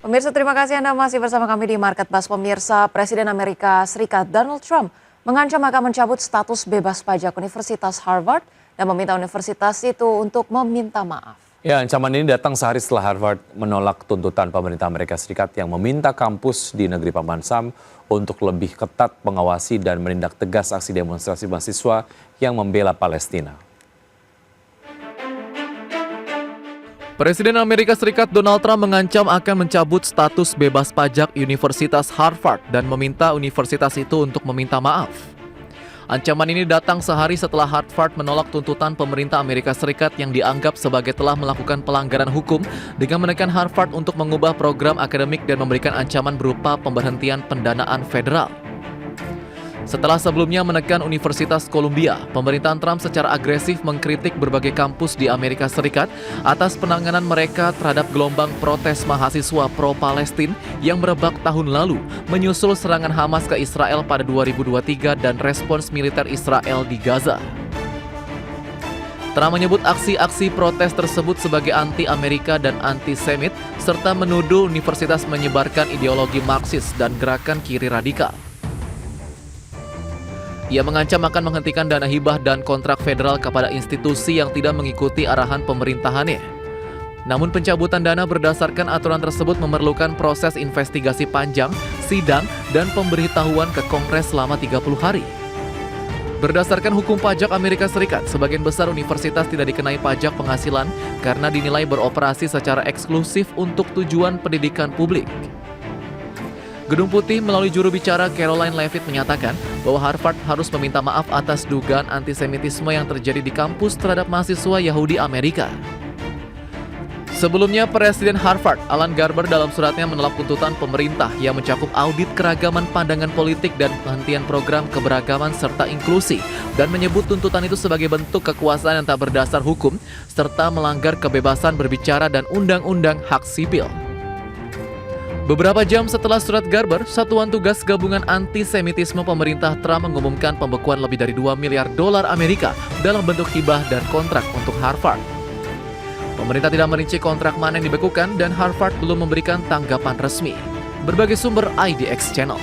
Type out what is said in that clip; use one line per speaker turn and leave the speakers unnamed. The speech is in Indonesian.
Pemirsa, terima kasih Anda masih bersama kami di Market Buzz. Pemirsa, Presiden Amerika Serikat Donald Trump mengancam akan mencabut status bebas pajak Universitas Harvard dan meminta universitas itu untuk meminta maaf.
Ya, ancaman ini datang sehari setelah Harvard menolak tuntutan pemerintah Amerika Serikat yang meminta kampus di negeri Paman Sam untuk lebih ketat mengawasi dan menindak tegas aksi demonstrasi mahasiswa yang membela Palestina.
Presiden Amerika Serikat Donald Trump mengancam akan mencabut status bebas pajak Universitas Harvard dan meminta universitas itu untuk meminta maaf. Ancaman ini datang sehari setelah Harvard menolak tuntutan pemerintah Amerika Serikat yang dianggap sebagai telah melakukan pelanggaran hukum dengan menekan Harvard untuk mengubah program akademik dan memberikan ancaman berupa pemberhentian pendanaan federal. Setelah sebelumnya menekan Universitas Columbia, pemerintahan Trump secara agresif mengkritik berbagai kampus di Amerika Serikat atas penanganan mereka terhadap gelombang protes mahasiswa pro-Palestina yang merebak tahun lalu, menyusul serangan Hamas ke Israel pada 2023 dan respons militer Israel di Gaza. Trump menyebut aksi-aksi protes tersebut sebagai anti-Amerika dan antisemit, serta menuduh universitas menyebarkan ideologi Marxis dan gerakan kiri radikal. Ia mengancam akan menghentikan dana hibah dan kontrak federal kepada institusi yang tidak mengikuti arahan pemerintahannya. Namun pencabutan dana berdasarkan aturan tersebut memerlukan proses investigasi panjang, sidang, dan pemberitahuan ke Kongres selama 30 hari. Berdasarkan hukum pajak Amerika Serikat, sebagian besar universitas tidak dikenai pajak penghasilan karena dinilai beroperasi secara eksklusif untuk tujuan pendidikan publik. Gedung Putih melalui juru bicara Caroline Leavitt menyatakan bahwa Harvard harus meminta maaf atas dugaan antisemitisme yang terjadi di kampus terhadap mahasiswa Yahudi Amerika. Sebelumnya, Presiden Harvard, Alan Garber, dalam suratnya menolak tuntutan pemerintah yang mencakup audit keragaman pandangan politik dan penghentian program keberagaman serta inklusi, dan menyebut tuntutan itu sebagai bentuk kekuasaan yang tak berdasar hukum, serta melanggar kebebasan berbicara dan undang-undang hak sipil. Beberapa jam setelah surat Garber, Satuan Tugas Gabungan Antisemitisme pemerintah Trump mengumumkan pembekuan lebih dari $2 miliar Amerika dalam bentuk hibah dan kontrak untuk Harvard. Pemerintah tidak merinci kontrak mana yang dibekukan dan Harvard belum memberikan tanggapan resmi. Berbagai sumber IDX Channel.